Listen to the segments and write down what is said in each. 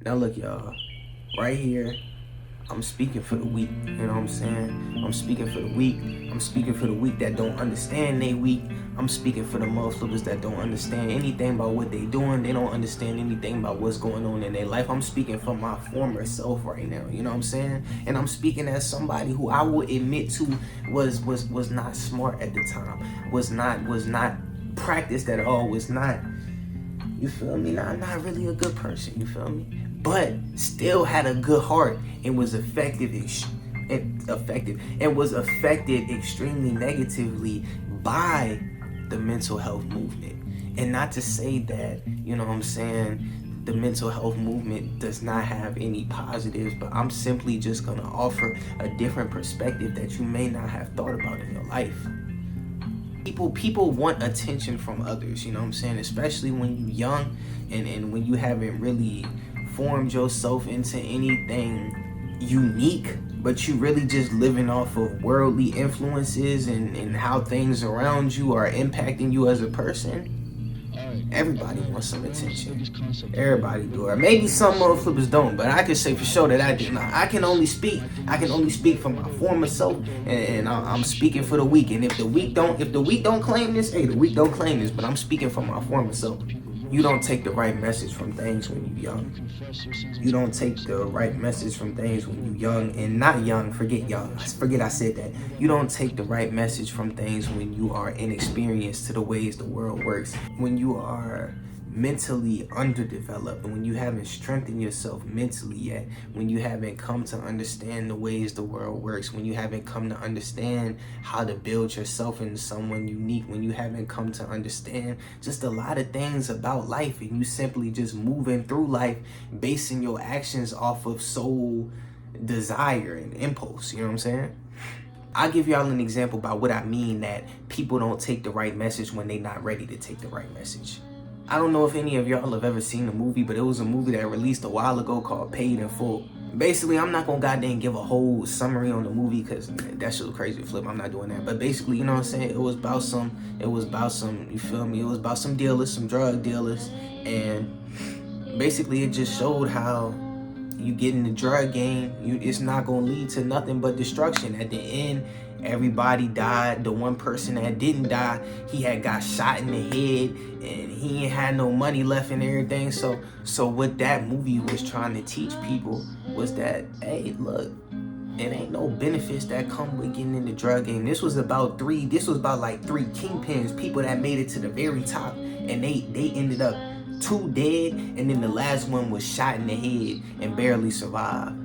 Now look, y'all, right here, I'm speaking for the weak, you know what I'm saying? I'm speaking for the weak. I'm speaking for the weak that don't understand they weak. I'm speaking for the motherfuckers that don't understand anything about what they doing. They don't understand anything about what's going on in their life. I'm speaking for my former self right now, you know what I'm saying? And I'm speaking as somebody who I will admit to was not smart at the time, was not practiced at all, was not, you feel me? Not really a good person, you feel me? But still had a good heart and was affected extremely negatively by the mental health movement. And not to say that, you know what I'm saying, the mental health movement does not have any positives, but I'm simply just gonna offer a different perspective that you may not have thought about in your life. People want attention from others, you know what I'm saying? Especially when you're young and when you haven't really formed yourself into anything unique, but you really just living off of worldly influences and how things around you are impacting you as a person. Everybody wants some attention. Everybody do. Or maybe some motherfuckers don't, but I can say for sure that I do not. I can only speak for my former self, and I'm speaking for the weak. And if the weak don't claim this, hey, the weak don't claim this, but I'm speaking for my former self. You don't take the right message from things when you're young. You don't take the right message from things when you're young and not young. Forget young. Forget I said that. You don't take the right message from things when you are inexperienced to the ways the world works. When you are mentally underdeveloped, and when you haven't strengthened yourself mentally yet, when you haven't come to understand the ways the world works, when you haven't come to understand how to build yourself into someone unique, when you haven't come to understand just a lot of things about life, and you simply just moving through life basing your actions off of soul desire and impulse, you know what I'm saying? I'll give y'all an example about what I mean that people don't take the right message when they're not ready to take the right message. I don't know if any of y'all have ever seen the movie, but it was a movie that released a while ago called Paid in Full. Basically, I'm not gonna goddamn give a whole summary on the movie because that shit's crazy to flip. I'm not doing that. But basically, you know what I'm saying? It was about some, you feel me? It was about some dealers, some drug dealers. And basically, it just showed how you get in the drug game, it's not gonna lead to nothing but destruction. At the end, everybody died. The one person that didn't die, he had got shot in the head and he ain't had no money left and everything. So what that movie was trying to teach people was that, hey, look, it ain't no benefits that come with getting in the drug game. This was about like three kingpins, people that made it to the very top, and they ended up 2 dead, and then the last one was shot in the head and barely survived.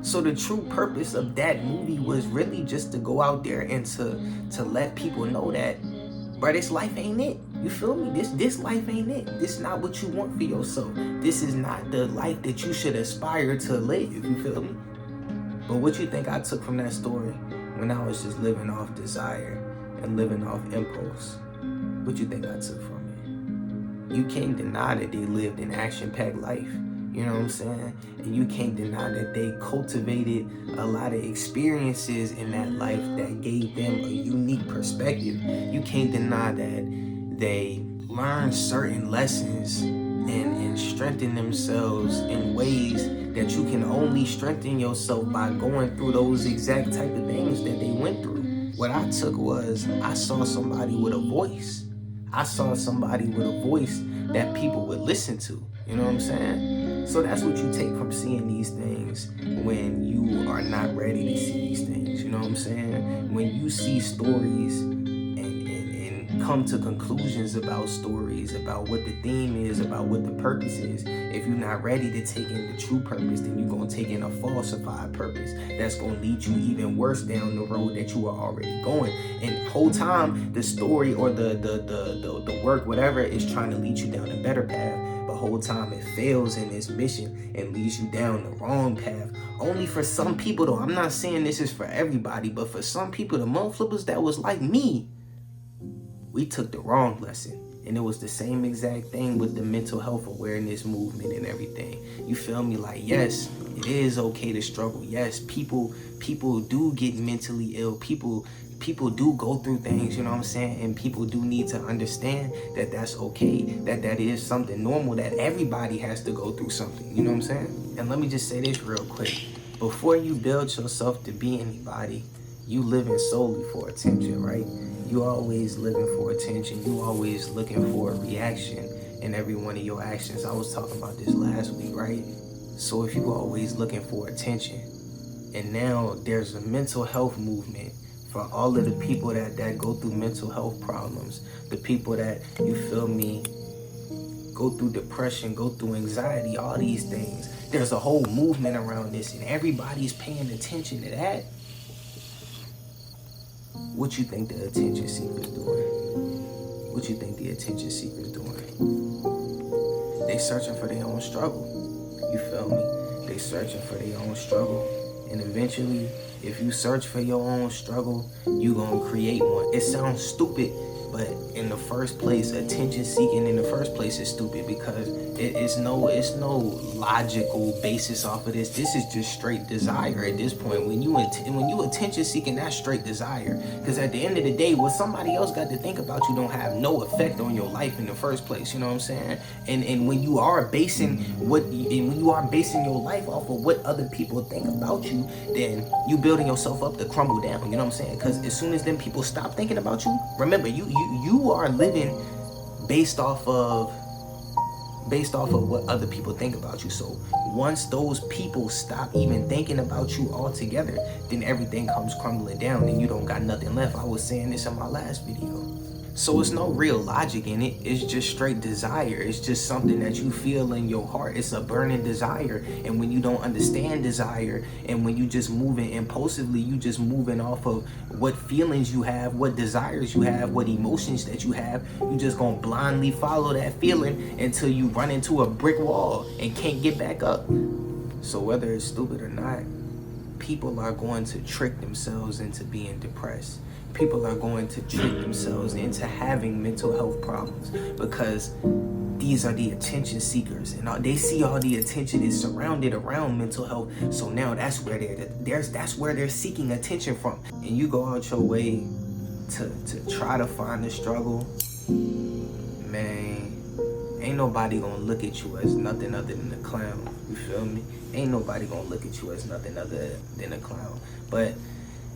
So the true purpose of that movie was really just to go out there and to let people know that, bro, this life ain't it. You feel me? This life ain't it. This is not what you want for yourself. This is not the life that you should aspire to live, you feel me? But what you think I took from that story when I was just living off desire and living off impulse? What you think I took from it? You can't deny that they lived an action-packed life. You know what I'm saying? And you can't deny that they cultivated a lot of experiences in that life that gave them a unique perspective. You can't deny that they learned certain lessons and strengthen themselves in ways that you can only strengthen yourself by going through those exact type of things that they went through. What I took was, I saw somebody with a voice. I saw somebody with a voice that people would listen to. You know what I'm saying? So that's what you take from seeing these things when you are not ready to see these things. You know what I'm saying? When you see stories and come to conclusions about stories, about what the theme is, about what the purpose is, if you're not ready to take in the true purpose, then you're going to take in a falsified purpose that's going to lead you even worse down the road that you are already going. And the whole time, the story or the work, whatever, is trying to lead you down a better path. The whole time it fails in its mission and leads you down the wrong path. Only for some people though. I'm not saying this is for everybody, but for some people, the motherflippers that was like me, we took the wrong lesson. And it was the same exact thing with the mental health awareness movement and everything. You feel me? Like, yes, it is okay to struggle. Yes, people do get mentally ill. People People do go through things, you know what I'm saying? And people do need to understand that that's okay, that is something normal, that everybody has to go through something, you know what I'm saying? And let me just say this real quick. Before you build yourself to be anybody, you living solely for attention, right? You always living for attention. You always looking for a reaction in every one of your actions. I was talking about this last week, right? So if you always looking for attention, and now there's a mental health movement for all of the people that go through mental health problems, the people that, you feel me, go through depression, go through anxiety, all these things. There's a whole movement around this, and everybody's paying attention to that. What you think the attention seekers doing? What you think the attention seekers doing? They searching for their own struggle. You feel me? They searching for their own struggle. And eventually, if you search for your own struggle, you gonna create one. It sounds stupid, but in the first place, attention seeking in the first place is stupid, because it's no logical basis off of this. This is just straight desire at this point. When you attention seeking, that's straight desire. Because at the end of the day, what somebody else got to think about you don't have no effect on your life in the first place. You know what I'm saying? And when you are basing your life off of what other people think about you, then you building yourself up to crumble down. You know what I'm saying? Because as soon as them people stop thinking about you, remember, you are living based off of what other people think about you. So once those people stop even thinking about you altogether, then everything comes crumbling down and you don't got nothing left. I was saying this in my last video. So it's no real logic in it. It's just straight desire. It's just something that you feel in your heart. It's a burning desire. And when you don't understand desire, and when you just moving impulsively, you just moving off of what feelings you have, what desires you have, what emotions that you have, you just gonna blindly follow that feeling until you run into a brick wall and can't get back up. So whether it's stupid or not, people are going to trick themselves into being depressed. People are going to trick themselves into having mental health problems, because these are the attention seekers, and they see all the attention is surrounded around mental health. So now that's where they're seeking attention from. And you go out your way to try to find the struggle, man, ain't nobody gonna look at you as nothing other than a clown. You feel me? Ain't nobody gonna look at you as nothing other than a clown. But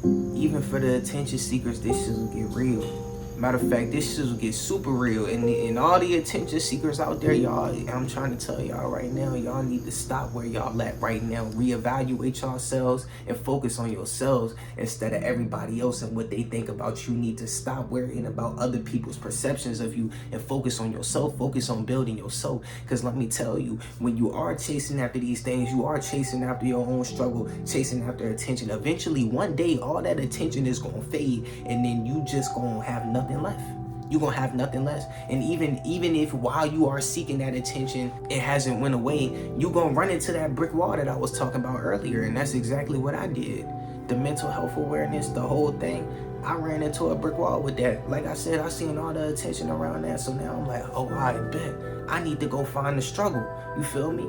even for the attention seekers, this shit will get real. Matter of fact, this shit will get super real. And all the attention seekers out there, y'all, I'm trying to tell y'all right now, y'all need to stop where y'all at right now. Reevaluate yourselves and focus on yourselves instead of everybody else and what they think about you. Need to stop worrying about other people's perceptions of you and focus on yourself. Focus on building yourself. Because let me tell you, when you are chasing after these things, you are chasing after your own struggle, chasing after attention. Eventually, one day, all that attention is going to fade, and then you just going to have nothing left. You're gonna have nothing less. And even if while you are seeking that attention, it hasn't went away, you're gonna run into that brick wall that I was talking about earlier. And that's exactly what I did. The mental health awareness, the whole thing, I ran into a brick wall with that. Like I said, I seen all the attention around that. So now I'm like, oh, I bet I need to go find the struggle. You feel me?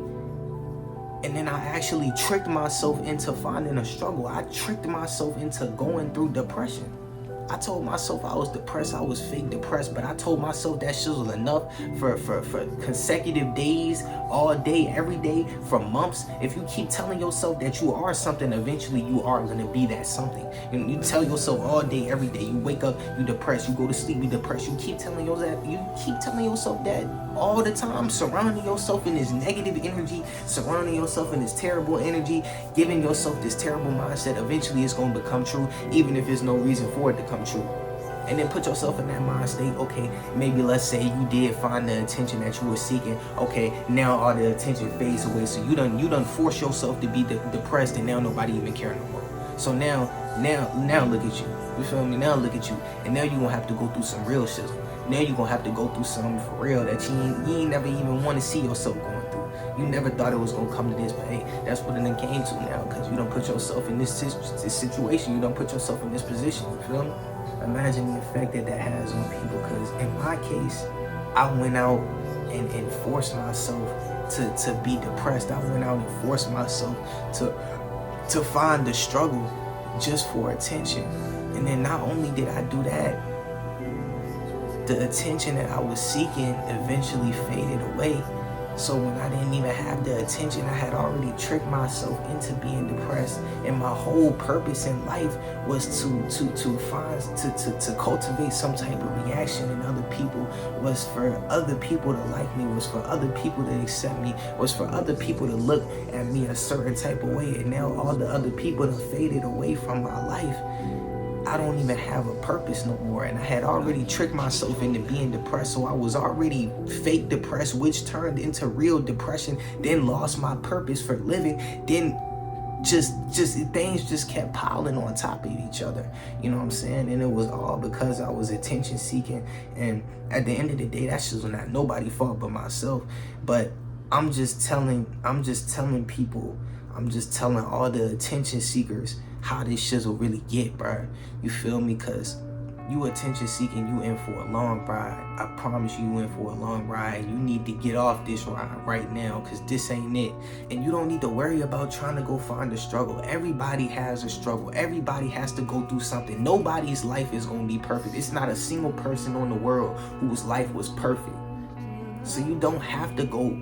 And then I actually tricked myself into finding a struggle. I tricked myself into going through depression. I told myself I was depressed. I was fake depressed, but I told myself that shit was enough for consecutive days, all day, every day, for months. If you keep telling yourself that you are something, eventually you are gonna be that something. You tell yourself all day, every day. You wake up, you depressed. You go to sleep, you depressed. You keep telling yourself that all the time, surrounding yourself in this negative energy, surrounding yourself in this terrible energy, giving yourself this terrible mindset. Eventually it's gonna become true, even if there's no reason for it to come true. And then put yourself in that mind state. Okay, maybe let's say you did find the attention that you were seeking. Okay, now all the attention fades away. So you done force yourself to be depressed, and now nobody even care no more. So now look at you. You feel me? Now look at you. And now you gonna have to go through some real shit. Now you gonna have to go through something for real that you ain't never even want to see yourself going through. You never thought it was gonna come to this, but hey, that's what it done came to now, because you don't put yourself in this situation. You don't put yourself in this position. You feel me? Imagine the effect that has on people. Because in my case, I went out and forced myself to be depressed. I went out and forced myself to find the struggle just for attention. And then not only did I do that, the attention that I was seeking eventually faded away. So when I didn't even have the attention, I had already tricked myself into being depressed. And my whole purpose in life was to cultivate some type of reaction in other people, was for other people to like me, was for other people to accept me, was for other people to look at me a certain type of way. And now all the other people have faded away from my life. I don't even have a purpose no more. And I had already tricked myself into being depressed. So I was already fake depressed, which turned into real depression, then lost my purpose for living, then just things just kept piling on top of each other. You know what I'm saying? And it was all because I was attention seeking. And at the end of the day, that's just not nobody's fault but myself. But I'm just telling people, I'm just telling all the attention seekers how this shit will really get, bro. You feel me? Cause you attention seeking, you in for a long ride. I promise you in for a long ride. You need to get off this ride right now, cause this ain't it. And you don't need to worry about trying to go find a struggle. Everybody has a struggle. Everybody has to go through something. Nobody's life is gonna be perfect. It's not a single person on the world whose life was perfect. So you don't have to go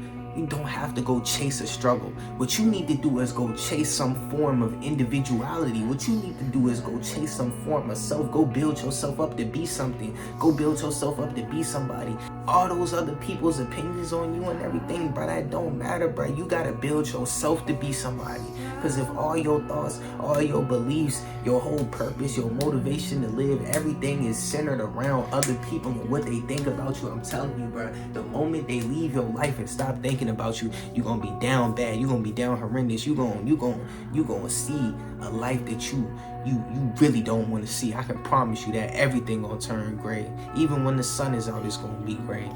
chase a struggle. What you need to do is go chase some form of individuality. What you need to do is go chase some form of self. Go build yourself up to be something. Go build yourself up to be somebody. All those other people's opinions on you and everything, bro, that don't matter, bro. You gotta build yourself to be somebody. Because if all your thoughts, all your beliefs, your whole purpose, your motivation to live, everything is centered around other people and what they think about you, I'm telling you, bro, the moment they leave your life and stop thinking about you, you're gonna be down bad. You're gonna be down horrendous. You gonna see a life that you really don't want to see. I can promise you that everything gonna turn gray. Even when the sun is out, it's gonna be gray.